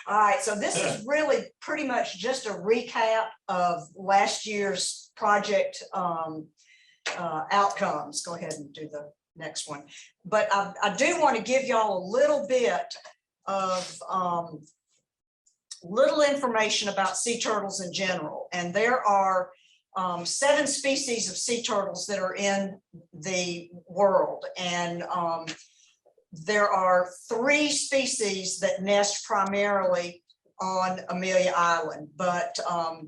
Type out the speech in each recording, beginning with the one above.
All right, so this is really pretty much just a recap of last year's project outcomes. Go ahead and do the next one. But I do want to give y'all a little bit of little information about sea turtles in general. And there are 7 species of sea turtles that are in the world. And there are 3 species that nest primarily on Amelia Island, but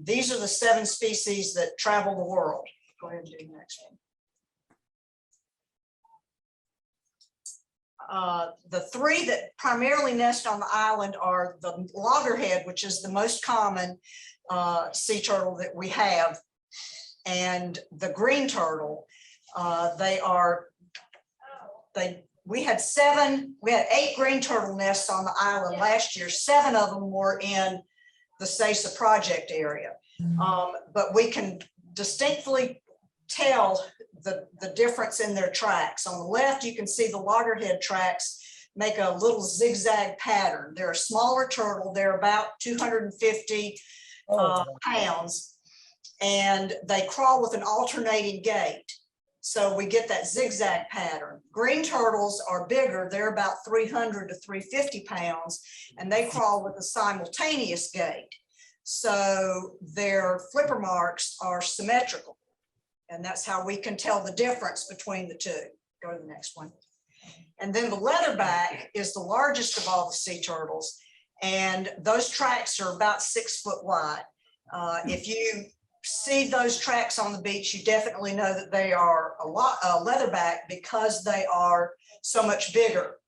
these are the 7 species that travel the world. Go ahead and do the next one. The 3 that primarily nest on the island are the loggerhead, which is the most common sea turtle that we have, and the green turtle. We had 8 green turtle nests on the island last year. 7 of them were in the SAISSA project area. But we can distinctly tell the difference in their tracks. On the left, you can see the loggerhead tracks make a little zigzag pattern. They're a smaller turtle. They're about 250 pounds, and they crawl with an alternating gait. So we get that zigzag pattern. Green turtles are bigger. They're about 300 to 350 pounds, and they crawl with a simultaneous gait. So their flipper marks are symmetrical. And that's how we can tell the difference between the 2. Go to the next one. And then the leatherback is the largest of all the sea turtles. And those tracks are about 6 foot wide. If you see those tracks on the beach, you definitely know that they are a leatherback, because they are so much bigger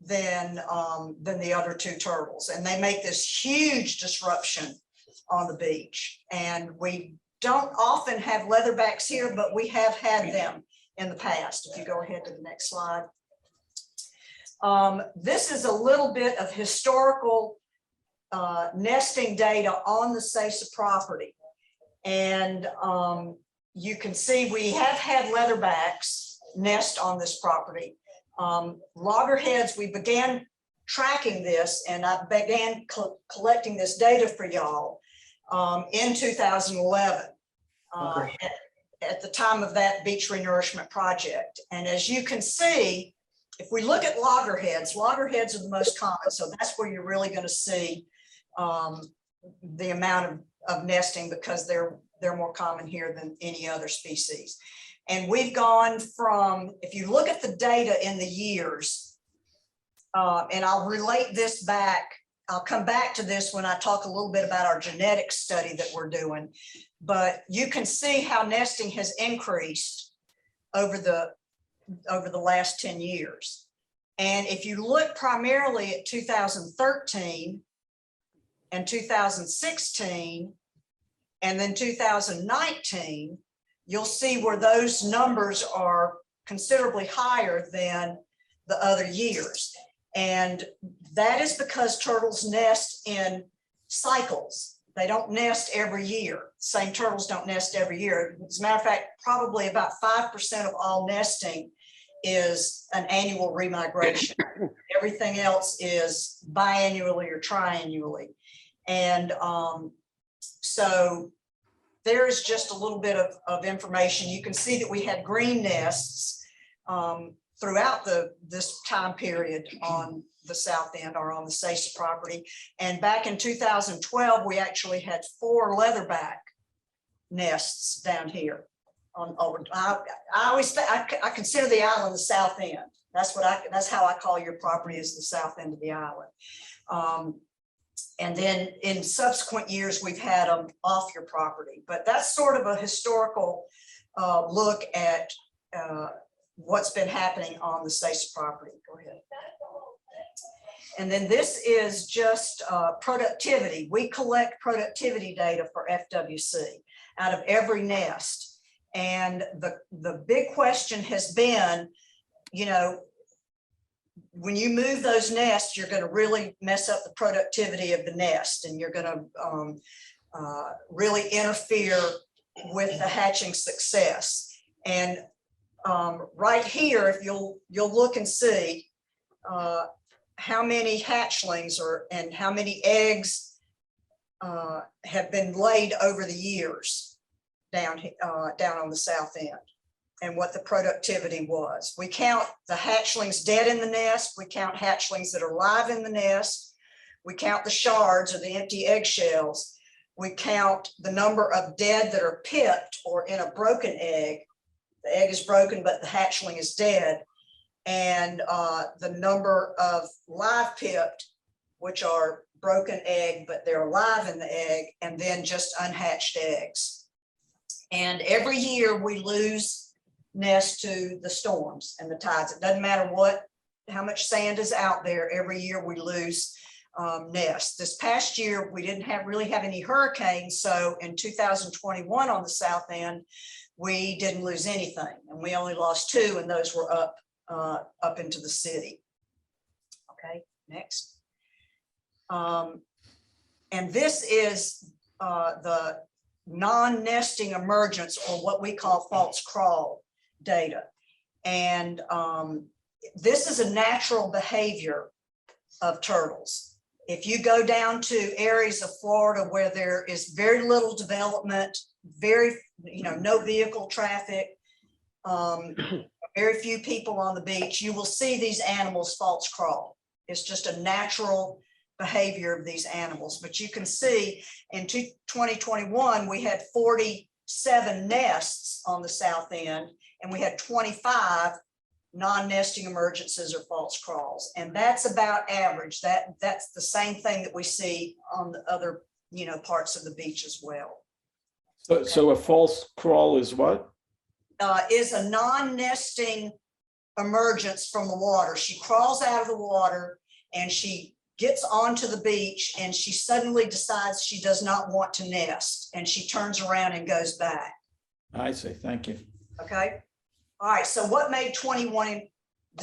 than the other 2 turtles. And they make this huge disruption on the beach. And we don't often have leatherbacks here, but we have had them in the past. If you go ahead to the next slide. This is a little bit of historical nesting data on the SAISSA property. And you can see we have had leatherbacks nest on this property. Loggerheads, we began tracking this, and I began collecting this data for y'all in 2011 at the time of that beach renourishment project. And as you can see, if we look at loggerheads, loggerheads are the most common. So that's where you're really going to see the amount of nesting, because they're more common here than any other species. And we've gone from, if you look at the data in the years, and I'll relate this back, I'll come back to this when I talk a little bit about our genetics study that we're doing, but you can see how nesting has increased over the last 10 years. And if you look primarily at 2013 and 2016, and then 2019, you'll see where those numbers are considerably higher than the other years. And that is because turtles nest in cycles. They don't nest every year. Same turtles don't nest every year. As a matter of fact, probably about 5% of all nesting is an annual remigration. Everything else is biannually or triannually. And so there's just a little bit of information. You can see that we had green nests throughout this time period on the south end, or on the SAISSA property. And back in 2012, we actually had 4 leatherback nests down here. I consider the island the south end. That's how I call your property, is the south end of the island. And then in subsequent years, we've had them off your property. But that's sort of a historical look at what's been happening on the SAISSA property. Go ahead. And then this is just productivity. We collect productivity data for FWC out of every nest. And the big question has been, you know, when you move those nests, you're going to really mess up the productivity of the nest, and you're going to really interfere with the hatching success. And right here, if you'll look and see, how many hatchlings and how many eggs have been laid over the years down on the south end, and what the productivity was. We count the hatchlings dead in the nest. We count hatchlings that are alive in the nest. We count the shards or the empty eggshells. We count the number of dead that are pipped or in a broken egg. The egg is broken, but the hatchling is dead. And the number of live pipped, which are broken egg, but they're alive in the egg, and then just unhatched eggs. And every year we lose nests to the storms and the tides. It doesn't matter how much sand is out there, every year we lose nests. This past year, we didn't really have any hurricanes. So in 2021 on the south end, we didn't lose anything, and we only lost 2, and those were up into the city. Okay, next. And this is the non-nesting emergence, or what we call false crawl data. And this is a natural behavior of turtles. If you go down to areas of Florida where there is very little development, no vehicle traffic, very few people on the beach, you will see these animals false crawl. It's just a natural behavior of these animals. But you can see in 2021, we had 47 nests on the south end, and we had 25 non-nesting emergences or false crawls. And that's about average. That's the same thing that we see on the other, parts of the beach as well. So a false crawl is what? Is a non-nesting emergence from the water. She crawls out of the water and she gets onto the beach, and she suddenly decides she does not want to nest, and she turns around and goes back. I see, thank you. Okay. All right, so what made 21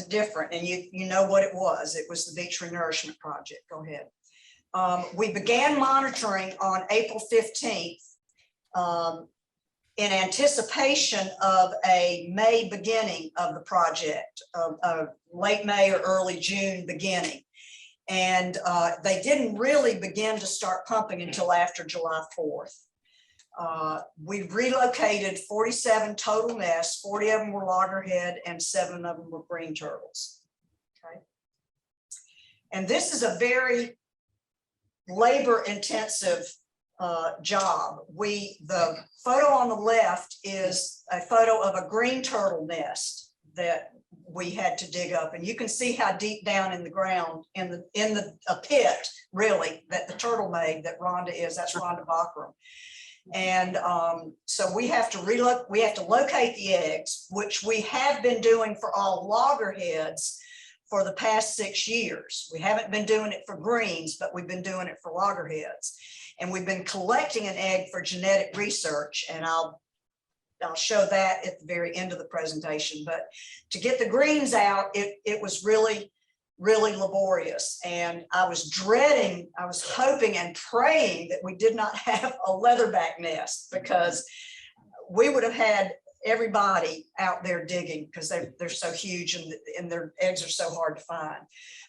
different? And you know what it was. It was the Beach Renourishment Project. Go ahead. We began monitoring on April 15th in anticipation of a May beginning of the project, late May or early June beginning. And they didn't really begin to start pumping until after July 4th. We relocated 47 total nests. 40 of them were loggerhead and 7 of them were green turtles. Okay. And this is a very labor intensive job. The photo on the left is a photo of a green turtle nest that we had to dig up, and you can see how deep down in the ground, in a pit really, that the turtle made, that Rhonda is. That's Rhonda Bachram. And so we have to locate the eggs, which we have been doing for all loggerheads for the past 6 years. We haven't been doing it for greens, but we've been doing it for loggerheads. And we've been collecting an egg for genetic research, and I'll show that at the very end of the presentation. But to get the greens out, it was really, really laborious. And I was hoping and praying that we did not have a leatherback nest, because we would have had everybody out there digging, because they're so huge and their eggs are so hard to find.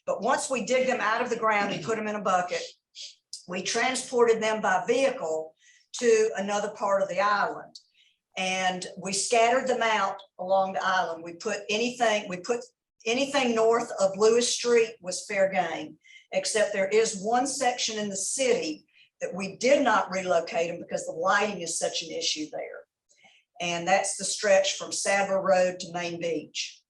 But once we dig them out of the ground and put them in a bucket, we transported them by vehicle to another part of the island. And we scattered them out along the island. We put anything north of Lewis Street was fair game, except there is one section in the city that we did not relocate them because the lighting is such an issue there. And that's the stretch from Savile Road to Main Beach.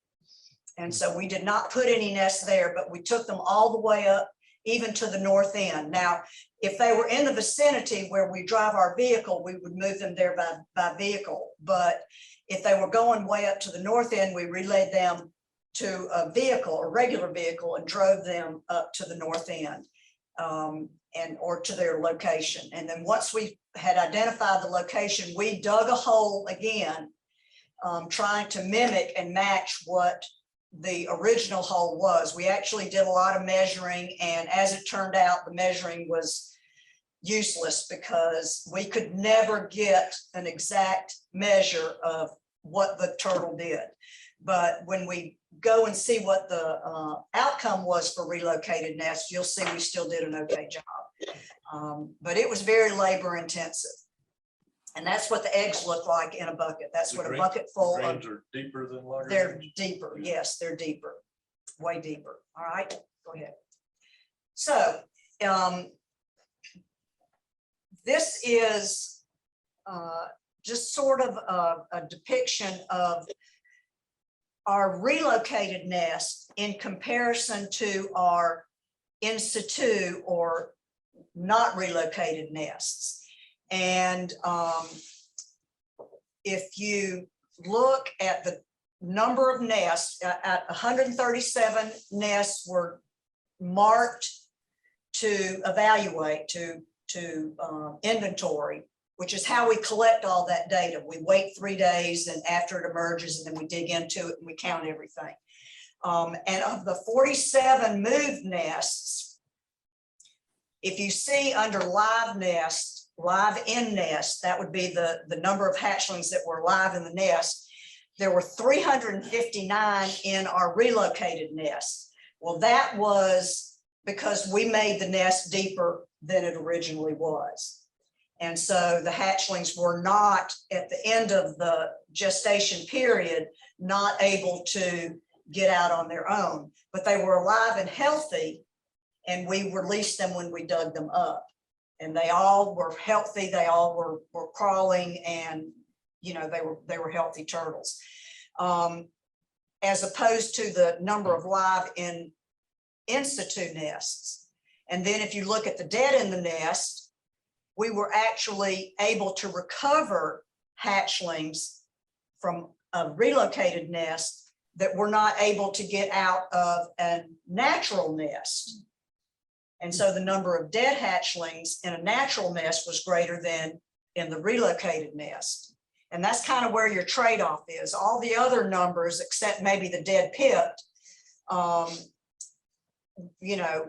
And so we did not put any nests there, but we took them all the way up, even to the north end. Now, if they were in the vicinity where we drive our vehicle, we would move them there by vehicle. But if they were going way up to the north end, we relayed them to a vehicle, a regular vehicle, and drove them up to the north end or to their location. And then once we had identified the location, we dug a hole again, trying to mimic and match what the original hole was. We actually did a lot of measuring, and as it turned out, the measuring was useless because we could never get an exact measure of what the turtle did. But when we go and see what the outcome was for relocated nests, you'll see we still did an okay job. But it was very labor intensive. And that's what the eggs look like in a bucket. That's what a bucket full of. Grains are deeper than Loggerheads? They're deeper. Yes, they're deeper, way deeper. All right, go ahead. So this is just sort of a depiction of our relocated nest in comparison to our in situ or not relocated nests. And if you look at the number of nests, at 137 nests were marked to evaluate, to inventory, which is how we collect all that data. We wait 3 days and after it emerges, and then we dig into it and we count everything. And of the 47 moved nests, if you see under live nest, live in nest, that would be the number of hatchlings that were live in the nest. There were 359 in our relocated nest. Well, that was because we made the nest deeper than it originally was. And so the hatchlings were not, at the end of the gestation period, not able to get out on their own, but they were alive and healthy, and we released them when we dug them up. And they all were healthy, they all were crawling, and you know, they were healthy turtles. As opposed to the number of live in situ nests. And then if you look at the dead in the nest, we were actually able to recover hatchlings from a relocated nest that were not able to get out of a natural nest. And so the number of dead hatchlings in a natural nest was greater than in the relocated nest. And that's kind of where your trade-off is. All the other numbers, except maybe the dead pipped, you know,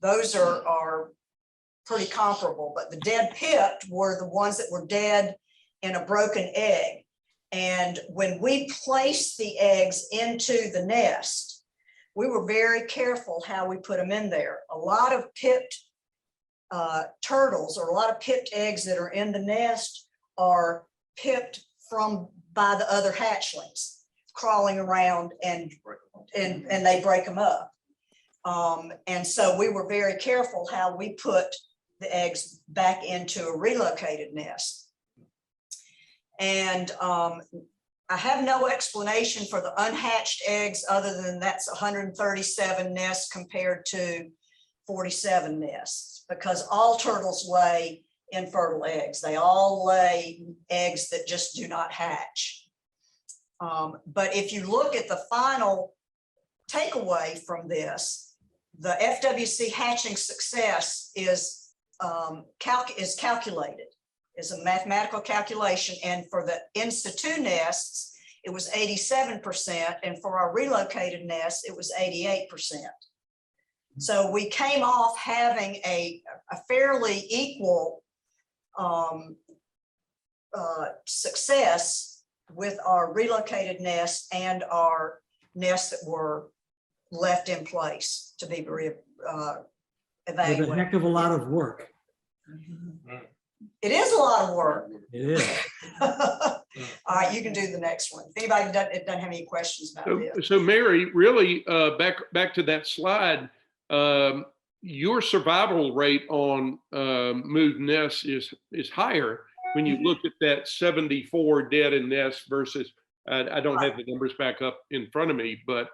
those are pretty comparable, but the dead pipped were the ones that were dead in a broken egg. And when we placed the eggs into the nest, we were very careful how we put them in there. A lot of pipped turtles, or a lot of pipped eggs that are in the nest, are pipped by the other hatchlings crawling around, and they break them up. And so we were very careful how we put the eggs back into a relocated nest. And I have no explanation for the unhatched eggs other than that's 137 nests compared to 47 nests, because all turtles lay infertile eggs. They all lay eggs that just do not hatch. But if you look at the final takeaway from this, the FWC hatching success is calculated. Is a mathematical calculation, and for the in situ nests, it was 87%, and for our relocated nests, it was 88%. So we came off having a fairly equal success with our relocated nests and our nests that were left in place to be evaluated. With a heck of a lot of work. It is a lot of work. It is. All right, you can do the next one. If anybody doesn't have any questions about this. So Mary, really, back to that slide, your survival rate on moved nests is higher when you look at that 74 dead in nests versus, I don't have the numbers back up in front of me, but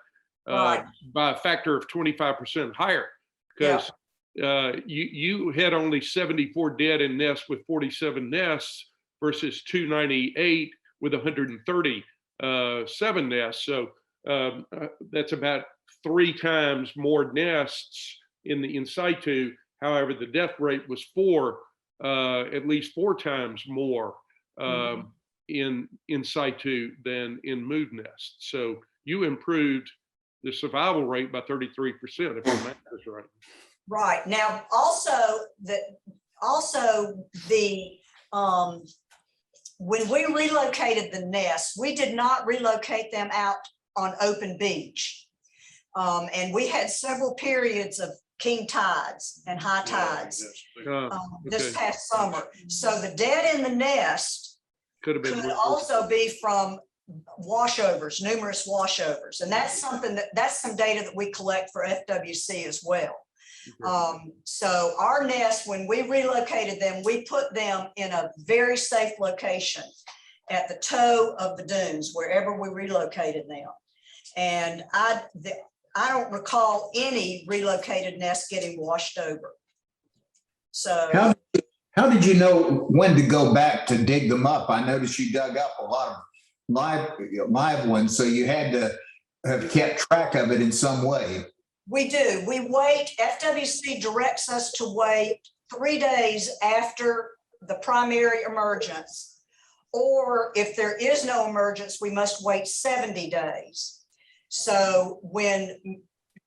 by a factor of 25% higher, because you had only 74 dead in nests with 47 nests versus 298 with 137 nests. So that's about 3 times more nests in the in situ. However, the death rate was at least 4 times more in situ than in moved nests. So you improved the survival rate by 33%, if my math is right. Right. Now, also when we relocated the nests, we did not relocate them out on open beach. And we had several periods of king tides and high tides this Okay. past summer. So the dead in the nest Could have been. could also be from washovers, numerous washovers. And that's something that's some data that we collect for FWC as well. So our nests, when we relocated them, we put them in a very safe location at the toe of the dunes, wherever we relocated them. And I don't recall any relocated nests getting washed over. So How did you know when to go back to dig them up? I noticed you dug up a lot of live ones, so you had to have kept track of it in some way. we do. We wait. FWC directs us to wait 3 days after the primary emergence, or if there is no emergence, we must wait 70 days. So when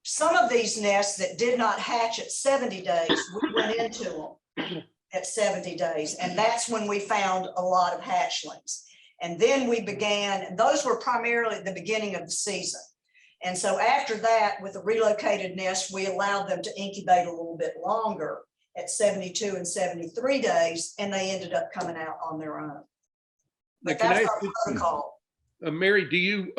some of these nests that did not hatch at 70 days, we went into them at 70 days. And that's when we found a lot of hatchlings. And then we began, those were primarily at the beginning of the season. And so after that, with the relocated nest, we allowed them to incubate a little bit longer at 72 and 73 days, and they ended up coming out on their own. But Now, can that's I our protocol. Mary, do you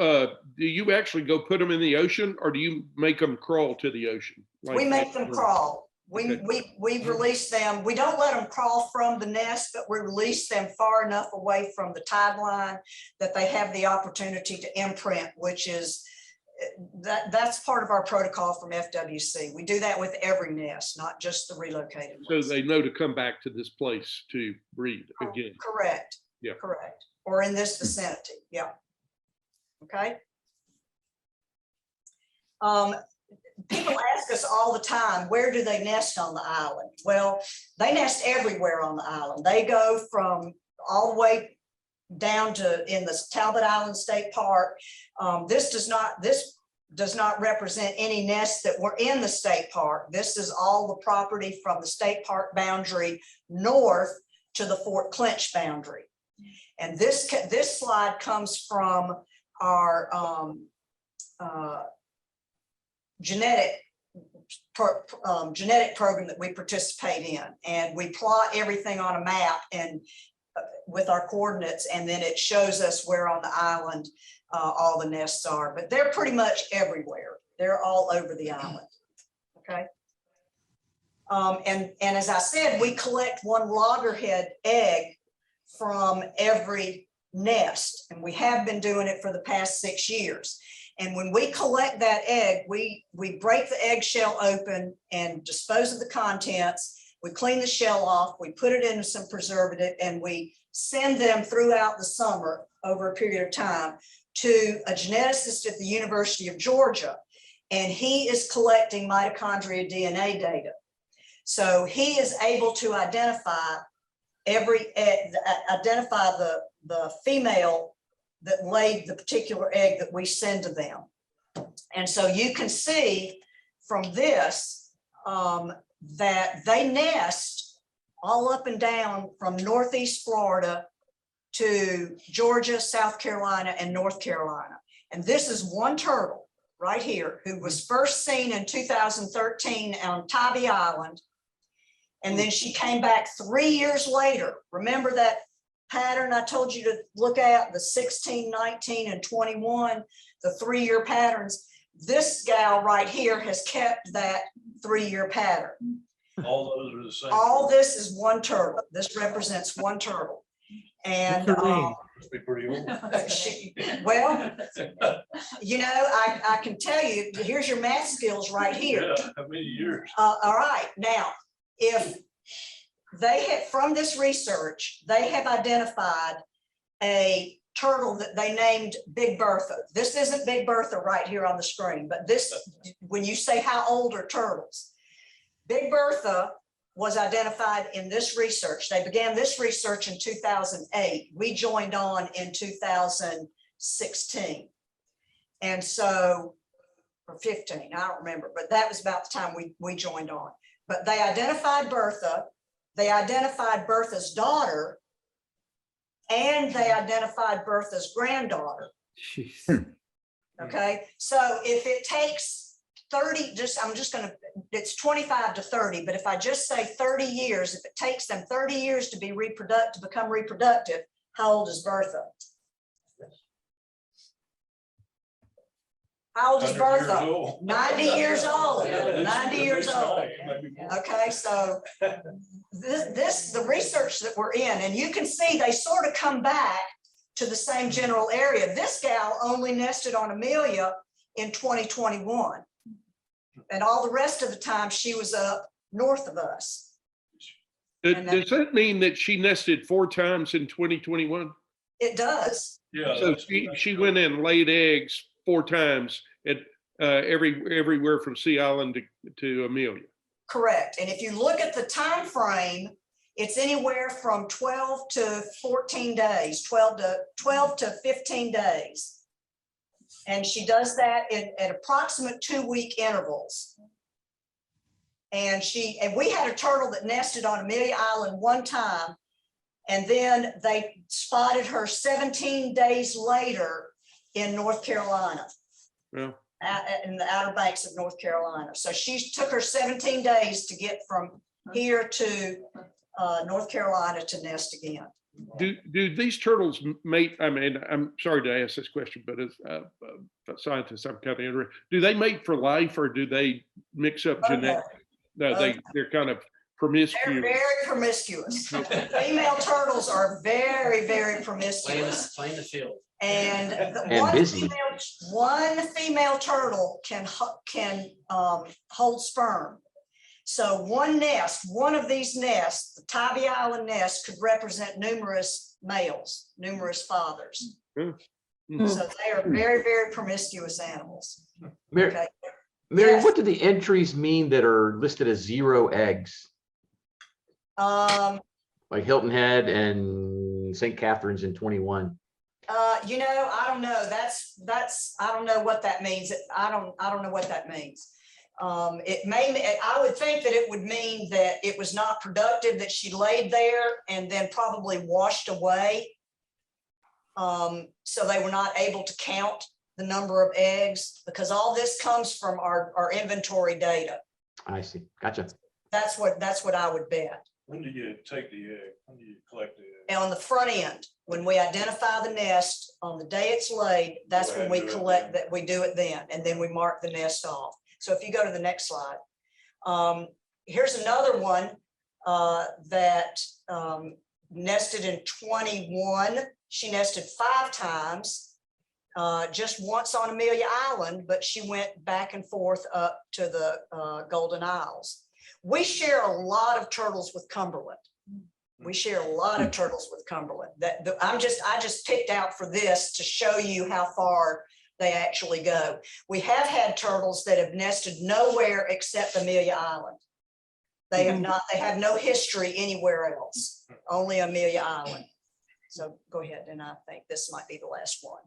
actually go put them in the ocean, or do you make them crawl to the ocean? We make them crawl. We release them. We don't let them crawl from the nest, but we release them far enough away from the tide line that they have the opportunity to imprint, which is that's part of our protocol from FWC. We do that with every nest, not just the relocated So ones. they know to come back to this place to breed again. Correct. Yeah. Correct. Or in this vicinity. Yeah. Okay. People ask us all the time, where do they nest on the island? Well, they nest everywhere on the island. They go from all the way down to in the Talbot Island State Park. This does not represent any nests that were in the state park. This is all the property from the state park boundary north to the Fort Clinch boundary. And this slide comes from our genetic program that we participate in, and we plot everything on a map and with our coordinates, and then it shows us where on the island all the nests are. But they're pretty much everywhere. They're all over the island. Okay. And as I said, we collect one loggerhead egg from every nest, and we have been doing it for the past 6 years. And when we collect that egg, we break the eggshell open and dispose of the contents. We clean the shell off, we put it in some preservative, and we send them throughout the summer over a period of time to a geneticist at the University of Georgia. And he is collecting mitochondria DNA data. So he is able to identify the female that laid the particular egg that we send to them. And so you can see from this that they nest all up and down from Northeast Florida to Georgia, South Carolina, and North Carolina. And this is one turtle right here who was first seen in 2013 on Tybee Island. And then she came back 3 years later. Remember that pattern I told you to look at, the 16, 19, and 21, the 3-year patterns. This gal right here has kept that 3-year pattern. All those are the same. All this is one turtle. This represents one turtle. And Must be pretty old. well, you know, I can tell you, here's your math skills right here. Yeah, how many years? All right, now, if they had, from this research, they have identified a turtle that they named Big Bertha. This isn't Big Bertha right here on the screen, but this, when you say how old are turtles, Big Bertha was identified in this research. They began this research in 2008. We joined on in 2016. And so, or 15, I don't remember, but that was about the time we joined on. But they identified Bertha, they identified Bertha's daughter, and they identified Bertha's granddaughter. Okay, so if it takes 30, it's 25 to 30, but if I just say 30 years, if it takes them 30 years to become reproductive, how old is Bertha? How old is 100 years Bertha? old. 90 years old, Yeah, 90 years old. maybe more. Okay, so the research that we're in, and you can see they sort of come back to the same general area. This gal only nested on Amelia in 2021. And all the rest of the time she was up north of us. Does that mean that she nested 4 times in 2021? It does. Yeah. So that's she good. went in and laid eggs 4 times at everywhere from Sea Island to Amelia. Correct. And if you look at the time frame, it's anywhere from 12 to 14 days, 12 to 15 days. And she does that at approximate 2-week intervals. And we had a turtle that nested on Amelia Island one time, and then they spotted her 17 days later in North Carolina. Yeah. In the Outer Banks of North Carolina. So she took her 17 days to get from here to North Carolina to nest again. Do these turtles mate? I mean, I'm sorry to ask this question, but as a scientist, I'm kind of interested. Do they mate for life, or do they mix up genetics? No, they're kind of promiscuous. They're very promiscuous. Female turtles are very, very promiscuous. Playing the field. And busy. one female turtle can hold sperm. So one of these nests, the Tybee Island nest, could represent numerous males, numerous fathers. Mm. So they are very, very promiscuous animals. Mary, Okay. Mary, Yes. what do the entries mean that are listed as 0 eggs? Like Hilton Head and St. Catherine's in 21. I don't know. I don't know what that means. I don't know what that means. I would think that it would mean that it was not productive, that she laid there and then probably washed away. So they were not able to count the number of eggs, because all this comes from our inventory data. I see. Gotcha. That's what I would bet. When do you take the egg? When do you collect the egg? And on the front end, when we identify the nest on the day it's laid, that's when we collect that. We do it then, and then we mark the nest off. So if you go to the next slide, here's another one that nested in 21. She nested 5 times, just once on Amelia Island, but she went back and forth up to the Golden Isles. We share a lot of turtles with Cumberland. We share a lot of turtles with Cumberland. I just picked out for this to show you how far they actually go. We have had turtles that have nested nowhere except Amelia Island. They have not. They have no history anywhere else. Only Amelia Island. So go ahead, and I think this might be the last one.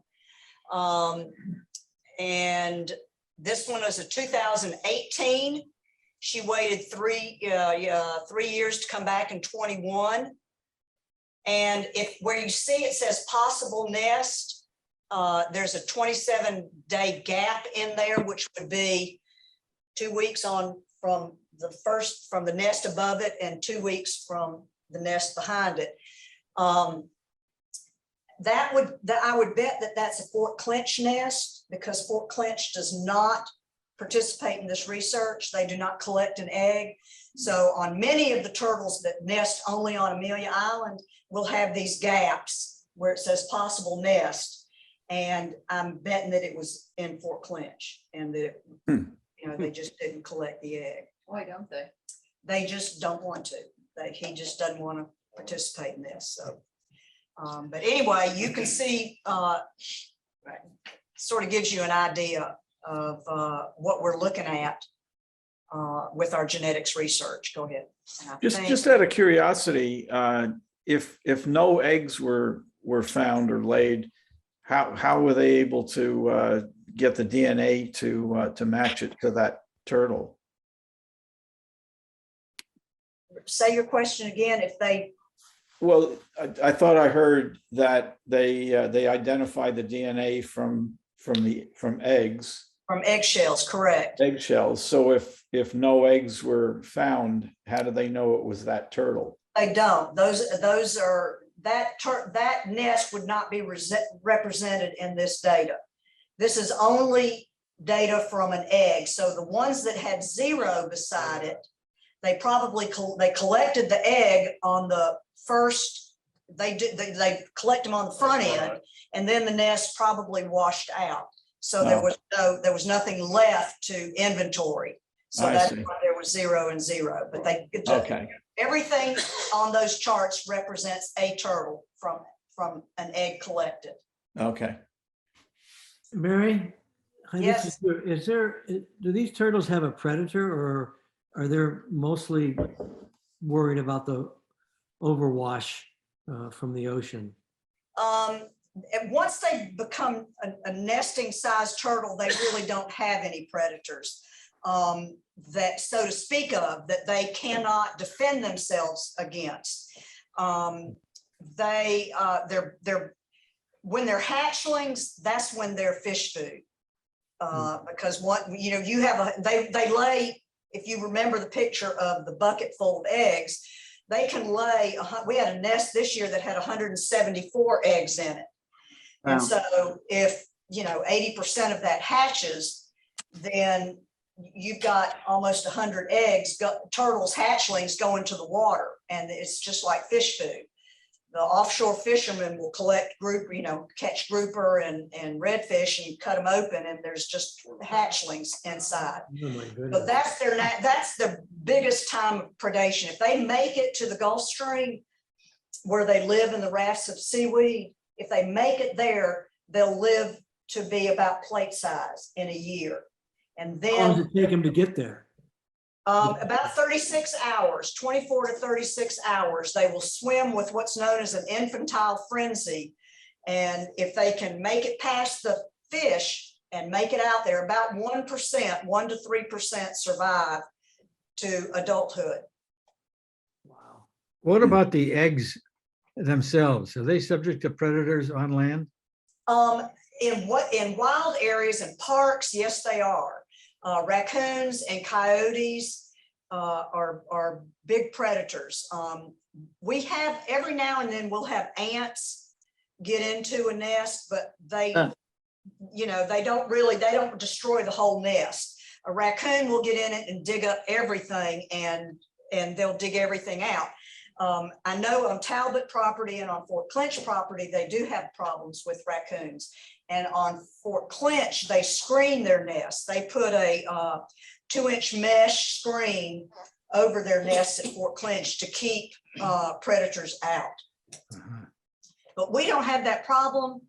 And this one is a 2018. She waited 3 years to come back in 21. And where you see it says possible nest, there's a 27-day gap in there, which would be 2 weeks from the nest above it and 2 weeks from the nest behind it. I would bet that that's a Fort Clinch nest, because Fort Clinch does not participate in this research. They do not collect an egg. So on many of the turtles that nest only on Amelia Island, we'll have these gaps where it says possible nest. And I'm betting that it was in Fort Clinch, and that they just didn't collect the egg. Why don't they? They just don't want to. He just doesn't want to participate in this. So, but anyway, you can see, sort of gives you an idea of what we're looking at with our genetics research. Go ahead. Just out of curiosity, if no eggs were found or laid, how were they able to get the DNA to match it to that turtle? Say your question again. If they, well, I thought I heard that they identified the DNA from from eggs, From eggshells, correct. eggshells. So if no eggs were found, how do they know it was that turtle? They don't. Those are, that nest would not be represented in this data. This is only data from an egg. So the ones that had 0 beside it, they probably, they collected the egg on the first, they collect them on the front end, and then the nest probably washed out. So there was nothing left to inventory. So I that's see. why there was 0 and 0, but Okay, everything on those charts represents a turtle from an egg collected. okay. Mary? hi, this Yes. is Stuart. Do these turtles have a predator, or are they mostly worried about the overwash from the ocean? And once they become a nesting size turtle, they really don't have any predators that, so to speak of, that they cannot defend themselves against. They're when they're hatchlings, that's when they're fish food. Because you have they lay, if you remember the picture of the bucket full of eggs, they can lay, we had a nest this year that had 174 eggs in it. Wow. And so if, 80% of that hatches, then you've got almost 100 eggs, turtles, hatchlings going to the water, and it's just like fish food. The offshore fishermen will collect catch grouper and redfish and cut them open, and there's just hatchlings inside. Oh my But goodness. that's the biggest time of predation. If they make it to the Gulf Stream where they live in the rafts of seaweed, if they make it there, they'll live to be about plate size in a year. And How long does then it take them to get there? about 36 hours, 24 to 36 hours, they will swim with what's known as an infantile frenzy. And if they can make it past the fish and make it out there, about 1%, 1 to 3% survive to adulthood. Wow. What about the eggs themselves? Are they subject to predators on land? In wild areas and parks, yes, they are. Raccoons and coyotes are big predators. We have, every now and then we'll have ants get into a nest, but they don't destroy the whole nest. A raccoon will get in it and dig up everything, and they'll dig everything out. I know on Talbot property and on Fort Clinch property, they do have problems with raccoons. And on Fort Clinch, they screen their nests. They put a 2-inch mesh screen over their nests at Fort Clinch to keep predators out. Uh-huh. But we don't have that problem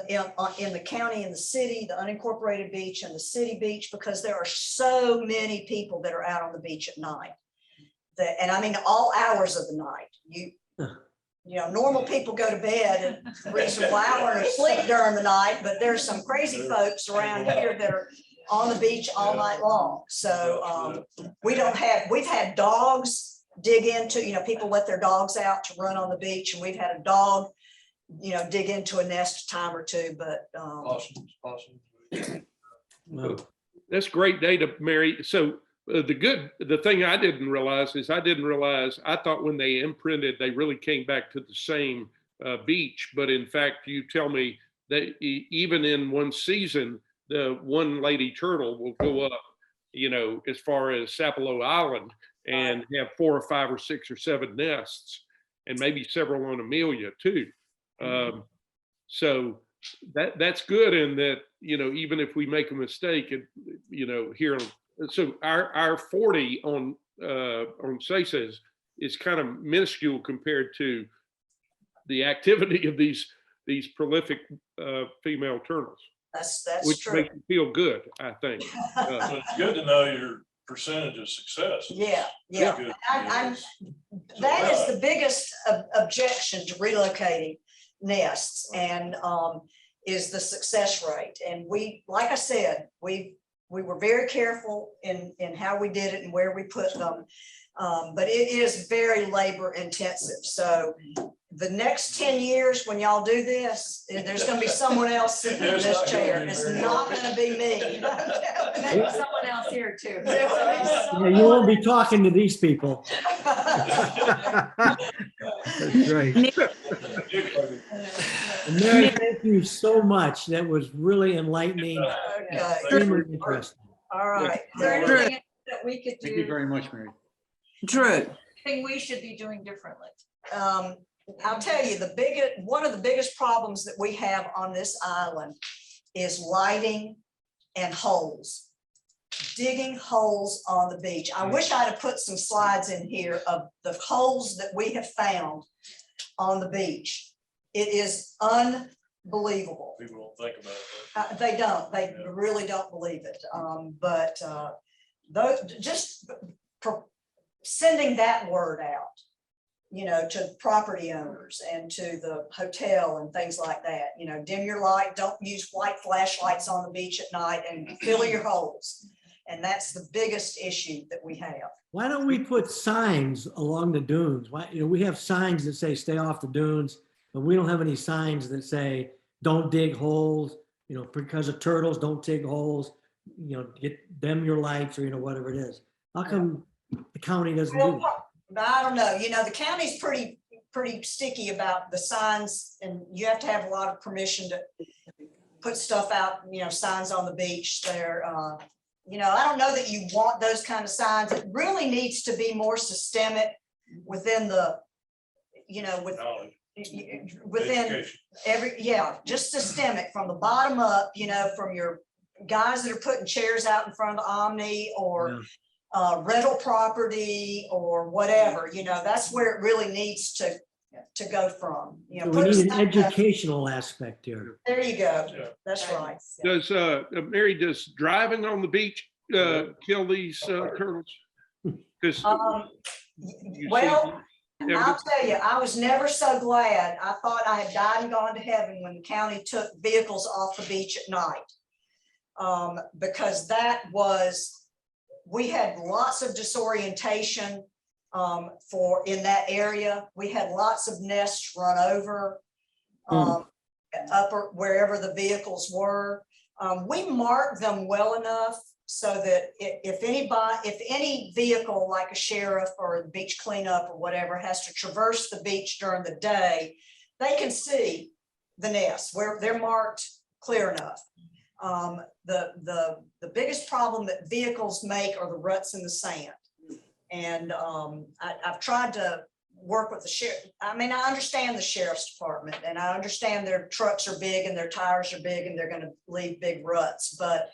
in the county and the city, the unincorporated beach and the city beach, because there are so many people that are out on the beach at night. And I mean, all hours of the night. Normal people go to bed at a reasonable hour and sleep during the night, but there's some crazy folks around here that are on the beach all night long. So we've had dogs dig into, people let their dogs out to run on the beach, and we've had a dog, dig into a nest a time or two, but Possums. Wow. That's great data, Mary. So the thing I didn't realize is I thought when they imprinted, they really came back to the same beach. But in fact, you tell me that even in one season, the one lady turtle will go up, as far as Sapelo Island and have 4 or 5 or 6 or 7 nests, and maybe several on Amelia too. So that's good in that, even if we make a mistake, here. So our 40 on SAISSA is kind of minuscule compared to the activity of these prolific female turtles, that's which true. makes you feel good, I think. So it's good to know your percentage of success. Yeah. Good. That is the biggest objection to relocating nests, and is the success rate. And we, like I said, we were very careful in how we did it and where we put them. But it is very labor intensive. So the next 10 years, when y'all do this, there's gonna be someone else sitting in this chair. It's not gonna be me. Maybe someone else here too. Yeah, you won't be talking to these people. That's right. Mary, thank you so much. That was really enlightening, Okay, extremely interesting. all right. Is there anything that we could Thank you do, very much, Mary. Drew, thing we should be doing differently? I'll tell you, one of the biggest problems that we have on this island is lighting and holes. Digging holes on the beach. I wish I'd have put some slides in here of the holes that we have found on the beach. It is unbelievable. People don't think about that. They don't, they really don't believe it. But those, just sending that word out, you know, to property owners and to the hotel and things like that, you know, dim your light, don't use white flashlights on the beach at night, and fill your holes. And that's the biggest issue that we have. Why don't we put signs along the dunes? Why, you know, we have signs that say stay off the dunes, but we don't have any signs that say don't dig holes, you know, because of turtles, don't dig holes, you know, dim your lights, or, you know, whatever it is. How come the county doesn't do that? I don't know, you know, the county's pretty sticky about the signs, and you have to have a lot of permission to put stuff out, you know, signs on the beach there. You know, I don't know that you want those kind of signs. It really needs to be more systemic within the, you know, Knowledge, within education. just systemic from the bottom up, you know, from your guys that are putting chairs out in front of the Omni, or rental property or whatever, you know, that's where it really needs to go from, you know. So we put need an something up. educational aspect here. There you go. Yeah. That's right. Does, Mary, does driving on the beach kill these turtles? 'Cause you Well, see I'll evidence- tell you, I was never so glad. I thought I had died and gone to heaven when the county took vehicles off the beach at night. Because we had lots of disorientation in that area. We had lots of nests run over upper wherever the vehicles were. We marked them well enough so that if any vehicle like a sheriff or a beach cleanup or whatever has to traverse the beach during the day, they can see the nests where they're marked clear enough. The biggest problem that vehicles make are the ruts in the sand. And I've tried to work with the sheriff. I mean, I understand the sheriff's department, and I understand their trucks are big and their tires are big and they're going to leave big ruts. But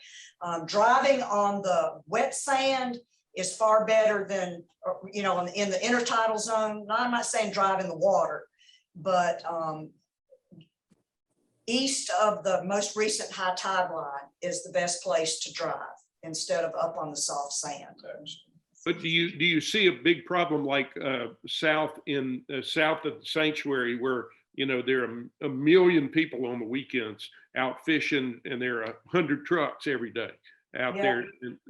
driving on the wet sand is far better than, you know, in the intertidal zone. Now, I'm not saying drive in the water, but east of the most recent high tide line is the best place to drive instead of up on the soft sand. But do you see a big problem like south of the sanctuary, where, you know, there are a million people on the weekends out fishing, and there are 100 trucks every day out there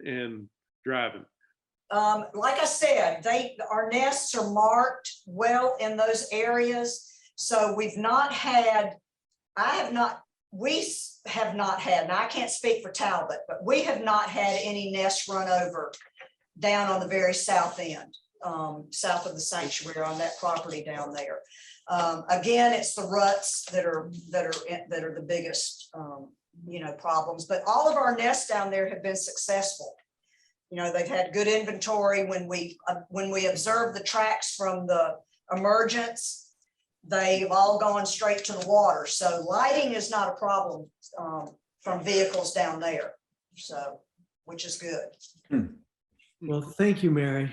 and driving? Like I said, our nests are marked well in those areas. So we have not had, and I can't speak for Talbot, but we have not had any nests run over down on the very south end, south of the sanctuary, on that property down there. Again, it's the ruts that are the biggest, you know, problems. But all of our nests down there have been successful. You know, they've had good inventory. When we observed the tracks from the emergence, they've all gone straight to the water. So lighting is not a problem from vehicles down there. So, which is good. Well, thank you, Mary.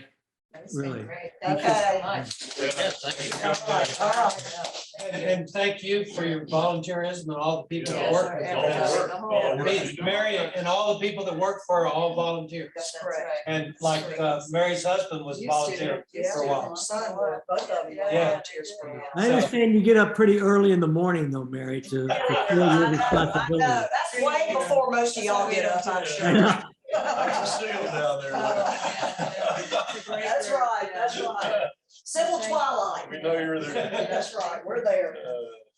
Really. Great. Okay. Thank you so much. All right. And thank you for your volunteerism and all the people that Yes, work sir. with Yeah. you. Mary and all the people that work for are all volunteers. That's correct. And like Mary's husband was volunteer for a while. Son, both of you. Yeah. volunteers for a while. I understand you get up pretty early in the morning though, Mary, to fulfill your responsibility. No, that's way before most of y'all get up, I'm sure. I can see them down there. That's right, that's right. Civil twilight. We know you're there. That's right, we're there.